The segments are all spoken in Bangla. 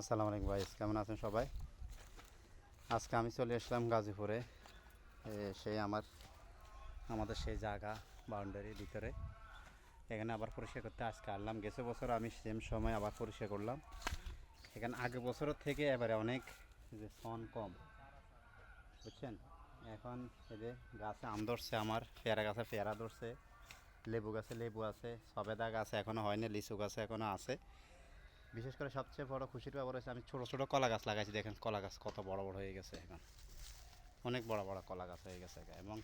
আসসালামু আলাইকুম ভাই, কেমন আছেন সবাই? আজকে আমি চলে আসলাম গাজীপুরে। সেই আমাদের সেই জায়গা বাউন্ডারির ভিতরে এখানে আবার পরিষ্কার করতে আজকে আসলাম। গেছে বছর আমি সেম সময় আবার পরিষ্কার করলাম। এখানে আগের বছরের থেকে এবারে অনেক যে সন কম, বুঝছেন? এখন এই যে গাছে আম ধরছে, আমার পেয়ারা গাছে পেয়ারা ধরছে, লেবু গাছে লেবু আছে, সবেদা গাছ এখনও হয়নি, লিচু গাছে এখনও আছে। বিশেষ করে সবচেয়ে বড় খুশির ব্যাপার হচ্ছে আমি ছোটো ছোটো কলা গাছ লাগাইছি। দেখেন কলা গাছ কত বড় বড় হয়ে গেছে, এখন অনেক বড় বড় কলা গাছ হয়ে গেছে। এবং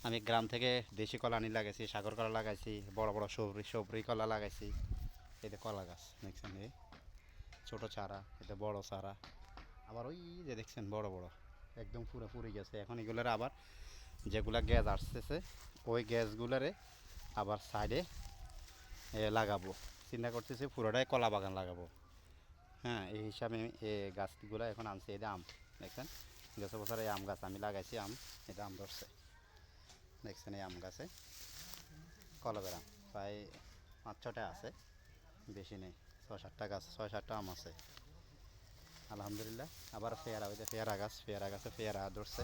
আমি গ্রাম থেকে দেশি কলা আনি লাগাইছি, সাগর কলা লাগাইছি, বড় বড় সবরি কলা লাগাইছি। এতে কলা গাছ দেখছেন, এই ছোটো চারা, এতে বড় চারা, আবার ওই যে দেখছেন বড় বড় একদম পুরো পুরি গেছে। এখন এগুলোর আবার যেগুলা গ্যাস আসতেছে ওই গ্যাসগুলোরে আবার সাইডে লাগাবো, চিন্তা করতেছি পুরোটাই কলা বাগান লাগাবো। হ্যাঁ, এই হিসাবে এই গাছগুলো এখন আনছি। এটা আম দেখছেন, গেছে বছর এই আম গাছ আমি লাগাইছি, এটা আম ধরছে দেখছেন। এই আম গাছে কলমের আম প্রায় 5-6টা আছে, বেশি নেই, 6-7টা গাছ, 6-7টা আম আছে আলহামদুলিল্লাহ। আবার পেয়ারা, ওই যে পেয়ারা গাছে পেয়ারা ধরছে,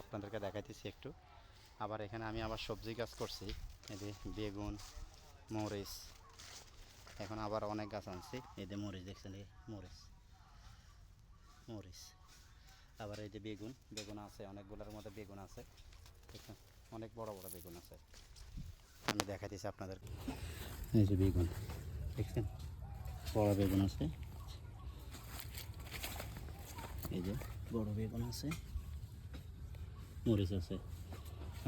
আপনাদেরকে দেখাইতেছি একটু। আবার এখানে আমি আবার সবজি গাছ করছি, এই যে বেগুন, মরিচ, এখন আবার অনেক গাছ আনছি। এই যে মরিচ দেখছেন, এই মরিচ আবার এই যে বেগুন আছে, অনেকগুলোর মধ্যে বেগুন আছে দেখছেন, অনেক বড় বড় বেগুন আছে। আমি দেখাইতেছি আপনাদের, এই যে বেগুন দেখছেন, বড় বেগুন আছে, এই যে বড় বেগুন আছে, মরিচ আছে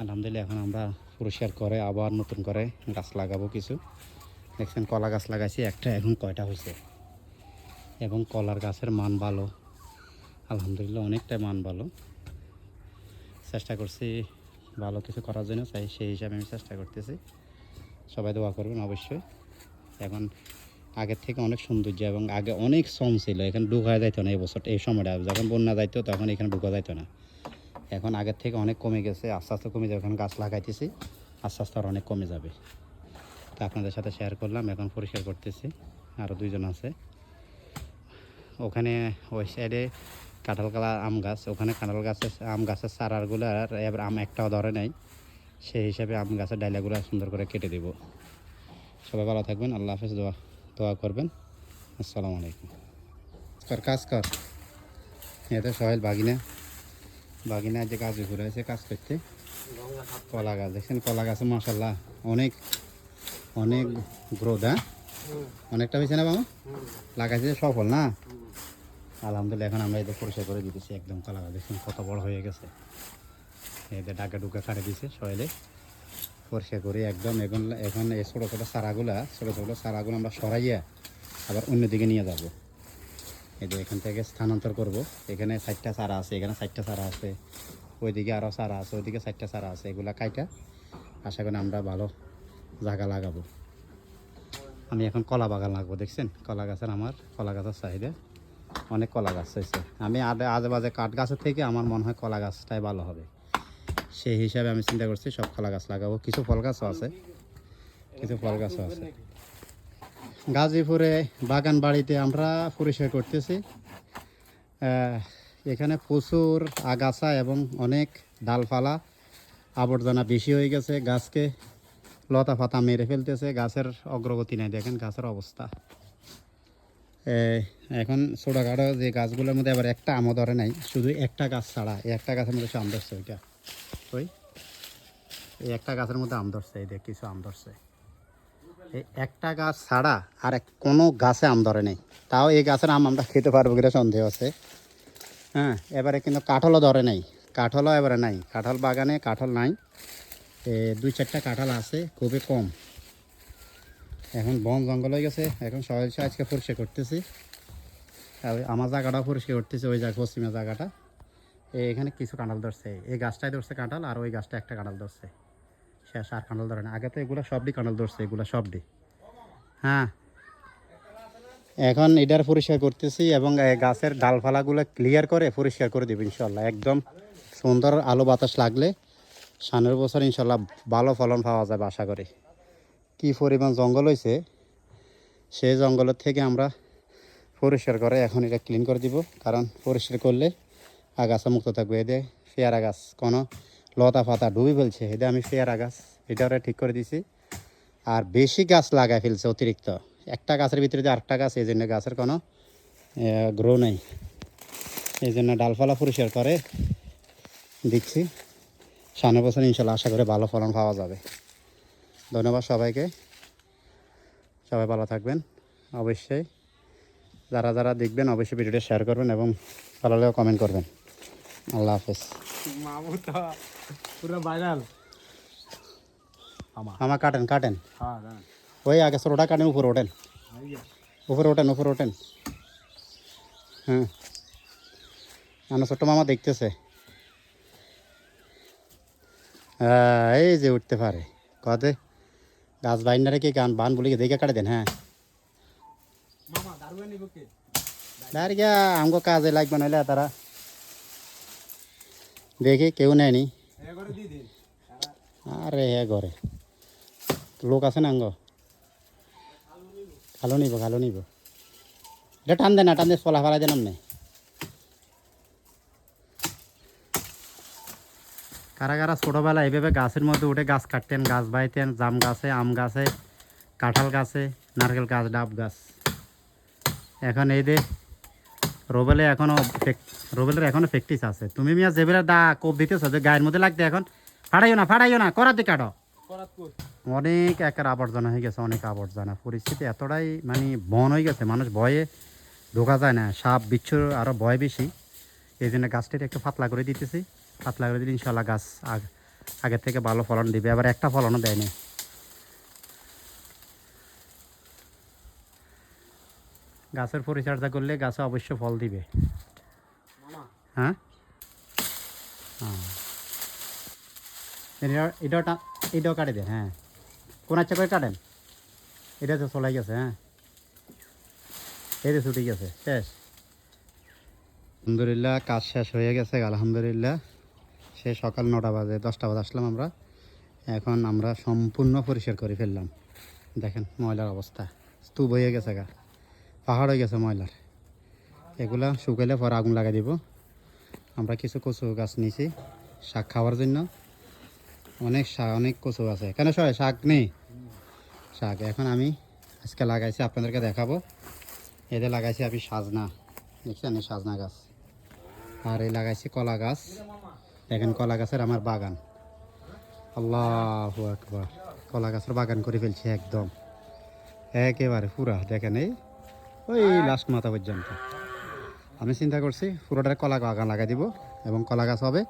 আলহামদুলিল্লাহ। এখন আমরা পরিষ্কার করে আবার নতুন করে গাছ লাগাবো কিছু। দেখছেন কলা গাছ লাগাইছি একটা, এখন কয়টা হয়েছে, এবং কলার গাছের মান ভালো আলহামদুলিল্লাহ, অনেকটাই মান ভালো। চেষ্টা করছি ভালো কিছু করার জন্য, চাই সেই হিসাবে আমি চেষ্টা করতেছি। সবাই দোয়া করবেন অবশ্যই। এখন আগের থেকে অনেক সৌন্দর্য, এবং আগে অনেক শ্রম ছিল, এখানে ঢুকা যাইতো না। এই বছর এই সময়টা যখন বন্যা যাইতো তখন এখানে ঢুকা যাইতো না। এখন আগের থেকে অনেক কমে গেছে, আস্তে আস্তে কমে যাবে। এখন গাছ লাগাইতেছি, আস্তে আস্তে আর অনেক কমে যাবে। তা আপনাদের সাথে শেয়ার করলাম। এখন পরিষ্কার করতেছি, আরও 2জন আছে ওখানে। ওই সাইডে কাঁঠালকলা আম গাছ, ওখানে আম গাছের চারাগুলো আর এবার আম একটাও ধরে নাই, সেই হিসাবে আম গাছের ডাইলাগুলো সুন্দর করে কেটে দেব। সবাই ভালো থাকবেন, আল্লাহ হাফেজ, দোয়া করবেন। আসসালামু আলাইকুম। কাজ কর, এটা সোহেল বাগিনা যে কাজ ঘুরে আছে কাজ করতে। কলা গাছ দেখছেন, কলা গাছে মাশাল্লাহ অনেক অনেক গ্রোথ। হ্যাঁ, অনেকটা হয়েছে না বাবা, লাগাইছে সফল না আলহামদুলিল্লাহ। এখন আমরা এদের পরিষ্কার করে দিতেছি, একদম কলা গাছ দেখছেন কত বড় হয়ে গেছে। এদের ডাকা ডুকা কাটে দিছে সয়েলে, পরিষ্কার করে একদম। এখন এই ছোটো ছোটো চারাগুলো আমরা সরাইয়া আবার অন্যদিকে নিয়ে যাব। এই যে এখান থেকে স্থানান্তর করব। এখানে 4টা চারা আছে, এখানে 4টা চারা আছে, ওইদিকে আরও চারা আছে, ওইদিকে 4টা চারা আছে। এগুলা কাইটা আশা করি আমরা ভালো জায়গা লাগাবো। আমি এখন কলা বাগান লাগবো। দেখছেন আমার কলা গাছের চাহিদা অনেক, কলা গাছ হয়েছে। আমি আজে বাজে কাঠ গাছের থেকে আমার মনে হয় কলা গাছটাই ভালো হবে, সেই হিসাবে আমি চিন্তা করছি সব কলা গাছ লাগাবো। কিছু ফল গাছও আছে, গাজীপুরে বাগান বাড়িতে আমরা পরিষ্কার করতেছি। এখানে প্রচুর আগাছা এবং অনেক ডালপালা আবর্জনা বেশি হয়ে গেছে, গাছকে লতা পাতা মেরে ফেলতেছে, গাছের অগ্রগতি নেই। দেখেন গাছের অবস্থা। এখন ছোটোখাটো যে গাছগুলোর মধ্যে আবার একটা আমও ধরে নাই, শুধু একটা গাছ ছাড়া। এই একটা গাছের মধ্যে আম ধরছে, এই একটা গাছের মধ্যে আম ধরছে, এই দেখ কিছু আম ধরছে। এই একটা গাছ ছাড়া আর কোনো গাছে আম ধরে নেই। তাও এই গাছের আম আমরা খেতে পারবো কিনা সন্দেহ আছে। হ্যাঁ, এবারে কিন্তু কাঁঠালও ধরে নাই, কাঁঠালও এবারে নাই, কাঁঠাল বাগানে কাঁঠাল নাই। 2-4টা কাঁঠাল আছে, খুবই কম। এখন বন জঙ্গল হয়ে গেছে। এখন সবাই আজকে পরিষ্কার করতেছি, আমার জায়গাটাও পরিষ্কার করতেছি, ওই জায়গা পশ্চিমের জায়গাটা। এখানে কিছু কাঁঠাল ধরছে, এই গাছটাই ধরছে কাঁঠাল, আর ওই গাছটা একটা কাঁঠাল ধরছে, শেষ আর কাঁঠাল ধরে না। আগে তো এগুলো সবই কাঁঠাল ধরছে, এগুলো সবই। হ্যাঁ, এখন এটার পরিষ্কার করতেছি, এবং গাছের ডালপালাগুলো ক্লিয়ার করে পরিষ্কার করে দেবো ইনশাল্লাহ। একদম সুন্দর আলো বাতাস লাগলে সামনের বছর ইনশাল্লাহ ভালো ফলন পাওয়া যাবে আশা করি। কী পরিমাণ জঙ্গল হয়েছে, সেই জঙ্গলের থেকে আমরা পরিষ্কার করে এখন এটা ক্লিন করে দিব, কারণ পরিষ্কার করলে আগাছা মুক্ত থাকবে। এদের পেয়ারা গাছ কোনো লতা পাতা ডুবি ফেলছে, এদের আমি পেয়ারা গাছ এটাও ঠিক করে দিছি। আর বেশি গাছ লাগাই ফেলছে অতিরিক্ত, একটা গাছের ভিতরে যে আরেকটা গাছ, এই জন্য গাছের কোনো গ্রো নেই। এই জন্য ডালপালা পরিষ্কার করে দিচ্ছি। সামনের বছর ইনশাল্লাহ আশা করে ভালো ফলন পাওয়া যাবে। ধন্যবাদ সবাইকে, সবাই ভালো থাকবেন। অবশ্যই যারা যারা দেখবেন অবশ্যই ভিডিওটা শেয়ার করবেন এবং ভালো লাগলে কমেন্ট করবেন। আল্লাহ হাফেজ। পুরো ভাইরাল আমার কাটেন কাটেন, হ্যাঁ ওই আগে ছোটোটা কাটেন, উপরে ওঠেন, উপরে ওঠেন, উপরে ওঠেন। হ্যাঁ, আমার ছোট্ট মামা দেখতেছে। এই যে উঠতে পারে কদে গাছ বাইন্ডারে কি গান বান বলি দেখে কাটে দেন। হ্যাঁ দাঁড়িয়ে আমগো কাজে লাগবে, নাহলে তারা দেখি কেউ নেয়নি। আরে হ্যাঁ ঘরে লোক আছে না, আঙ্গ খালো নিব, খালো নিব। এটা টান দেন না, টান দিয়ে ফলা ফেলাই দেন আপনি। কারা কারা ছোটোবেলা এইভাবে গাছের মধ্যে উঠে গাছ কাটতেন, গাছ বাইতেন, জাম গাছে, আম গাছে, কাঁঠাল গাছে, নারকেল গাছ, ডাব গাছ। এখন এই যে রোবেলের এখনও প্র্যাকটিস আছে। তুমি মিয়া যেবেলা দা কোপ দিতেছ যে গায়ের মধ্যে লাগতে, এখন ফাড়াইও না করাতে কাটো। অনেক একের আবর্জনা হয়ে গেছে, অনেক আবর্জনা। পরিস্থিতি এতটাই মানে বন হয়ে গেছে, মানুষ ভয়ে ঢোকা যায় না, সাপ বিচ্ছুর আরও ভয় বেশি। এই জন্য গাছটাকে একটু পাতলা করে দিতেছি। পাতলা করে দিলে ইনশাল্লাহ গাছ আগের থেকে ভালো ফলন দিবে। আবার একটা ফলনও দেয়নি। গাছের পরিচর্যা করলে গাছে অবশ্য ফল দিবে। হ্যাঁ হ্যাঁ, এটাও কাটে দেন। হ্যাঁ, কোন আচ্ছা করে কাটেন, এটা তো চলাই গেছে। হ্যাঁ, এই তো ছুটি গেছে, শেষ। আলহামদুলিল্লাহ কাজ শেষ হয়ে গেছে, আলহামদুলিল্লাহ। সে সকাল 9টা বাজে, 10টা বাজে আসলাম আমরা। এখন আমরা সম্পূর্ণ পরিষ্কার করে ফেললাম। দেখেন ময়লার অবস্থা, স্তূপ হয়ে গেছে, গা পাহাড় হয়ে গেছে ময়লার। এগুলা শুকাইলে পরে আগুন লাগাই দিব। আমরা কিছু কচু গাছ নিয়েছি শাক খাওয়ার জন্য। অনেক কচু আছে, কেন সবাই শাক নেই? শাক এখন আমি আজকে লাগাইছি, আপনাদেরকে দেখাবো। এদের লাগাইছি আমি সাজনা, দেখছেন এই সাজনা গাছ। আর এই লাগাইছি কলা গাছ। দেখেন কলা গাছের আমার বাগান, আল্লাহু আকবার। কলা গাছের বাগান করে ফেলছি একদম একেবারে পুরা। দেখেন এই ওই লাস্ট মাথা পর্যন্ত। আমি চিন্তা করছি পুরোটার কলা বাগান লাগাই দিব এবং কলা গাছ হবে,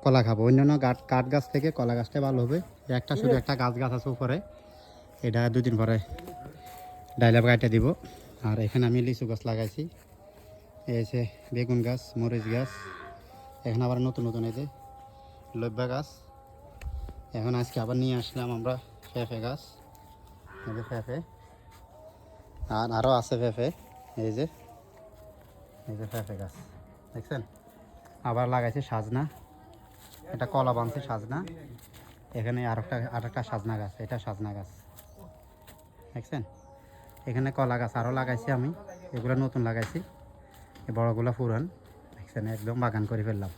কলা খাবো। অন্যান্য কাঠ গাছ থেকে কলা গাছটা ভালো হবে। একটা শুধু একটা গাছ আছে উপরে, এটা 2 দিন পরে ডাইলা কাটে দিব। আর এখানে আমি লিচু গাছ লাগাইছি, এই যে বেগুন গাছ, মরিচ গাছ। এখানে আবার নতুন এই যে লব্বা গাছ। এখন আজকে আবার নিয়ে আসলাম আমরা পেঁপে গাছ, এই যে পেঁপে। আর আরও আছে পেঁপে, এই যে পেঁপে গাছ দেখছেন। আবার লাগাইছি সাজনা, এটা কলা বানছে সাজনা। এখানে আরেকটা সাজনা গাছ, এটা সাজনা গাছ দেখছেন। এখানে কলা গাছ আরও লাগাইছি আমি, এগুলো নতুন লাগাইছি, এই বড়গুলো পুরান। দেখছেন একদম বাগান করে ফেললাম।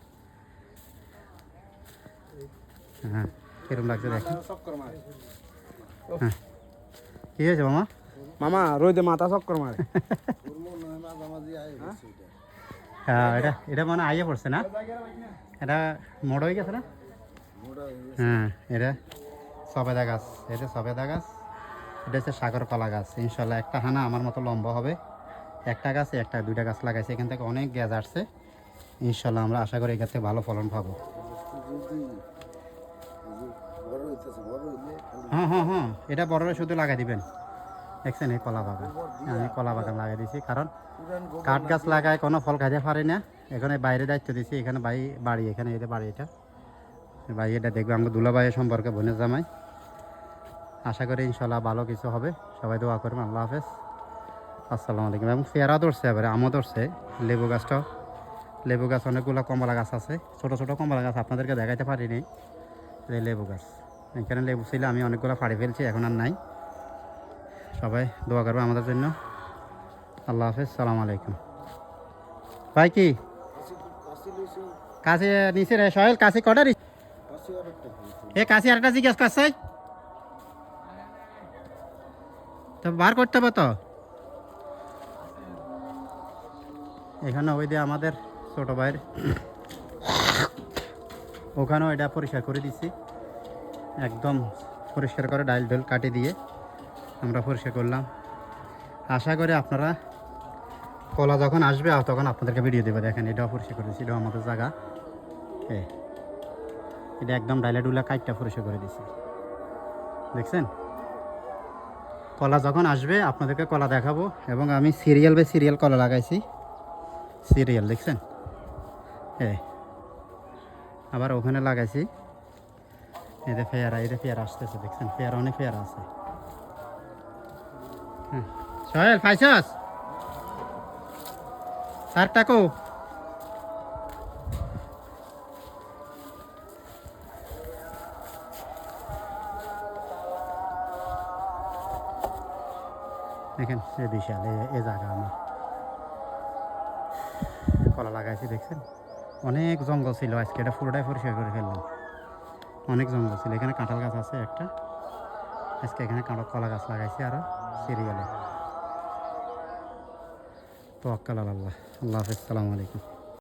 হ্যাঁ কিরম লাগছে দেখেন। হ্যাঁ কী হয়েছে মামা? মামা রোদে মাথা চক্কর মারে। হ্যাঁ এটা মানে আইয়ে পড়ছে না, এটা মোড় হয়ে গেছে না। হ্যাঁ এটা সবেদা গাছ, এটা সবেদা গাছ। এটা হচ্ছে সাগর কলা গাছ। ইনশাল্লাহ একটা হানা আমার মতো লম্বা হবে। একটা গাছে 2টা গাছ লাগাইছে, এখান থেকে অনেক গ্যাস আসছে। ইনশাল্লাহ আমরা আশা করি এখান থেকে ভালো ফলন পাবো। হ্যাঁ এটা বড় শুধু লাগাই দিবেন। দেখছেন এই কলা বাগান, আমি কলা বাগান লাগাই দিয়েছি, কারণ কাঠ গাছ লাগায় কোনো ফল খাইতে পারি না। এখানে বাইরে দায়িত্ব দিয়েছি, এখানে বাড়ি এখানে এটা বাড়ি, এটা দেখবে আমাকে দুলাভাইয়ের সম্পর্কে বোনের জামাই। আশা করি ইনশাল্লাহ ভালো কিছু হবে। সবাই দোয়া করবেন। আল্লাহ হাফেজ, আসসালামু আলাইকুম। এবং পেয়ারা ধরছে, এবারে আমও ধরছে। লেবু গাছ অনেকগুলো, কমলা গাছ আছে, ছোটো ছোটো কমলা গাছ আপনাদেরকে দেখাইতে পারিনি। এই লেবু গাছ, এখানে লেবু ছিল, আমি অনেকগুলো ফাড়ি ফেলছি, এখন আর নাই। সবাই দোয়া করবে আমাদের জন্য। আল্লাহ হাফেজ, সালাম আলাইকুম। ভাই কি কাছে নিচে রে সোহেল, কাছে কটা এ কাছে আরেকটা জিজ্ঞেস করছে তো বার করতে হবে তো। এখানে ওই দিয়ে আমাদের ছোট ভাইয়ের ওখানেও এটা পরিষ্কার করে দিচ্ছি, একদম পরিষ্কার করে ডাইল ডোল কাটি দিয়ে আমরা পরিষ্কার করলাম। আশা করি আপনারা কলা যখন আসবে তখন আপনাদেরকে ভিডিও দেবো। দেখেন এটাও পরিষ্কার করে দিচ্ছি, এটাও আমাদের জায়গা। এটা একদম ডাইলা ডুলা কাইটটা পরিষ্কার করে দিচ্ছি, দেখছেন। কলা যখন আসবে আপনাদেরকে কলা দেখাবো, এবং আমি সিরিয়াল বাই সিরিয়াল কলা লাগাইছি, সিরিয়াল দেখছেন। আবার ওখানে লাগাইছি, এতে পেয়ারা আসতেছে, দেখছেন পেয়ারা, অনেক পেয়ারা আছে। হ্যাঁ সোহেল পাইছস স্যার টাকো। দেখেন এ বিশাল এ জায়গা আমার কলা লাগাইছি, দেখছেন অনেক জঙ্গল ছিল, আজকে এটা পুরোটাই পরিষ্কার করে ফেললাম। অনেক জঙ্গল ছিল, এখানে কাঁঠাল গাছ আছে একটা, আজকে এখানে কলা গাছ লাগাইছি আরও সিরিয়ালে। তো আক্কাল আল্লাহ। আল্লাহ হাফেজ, সালামু আলাইকুম।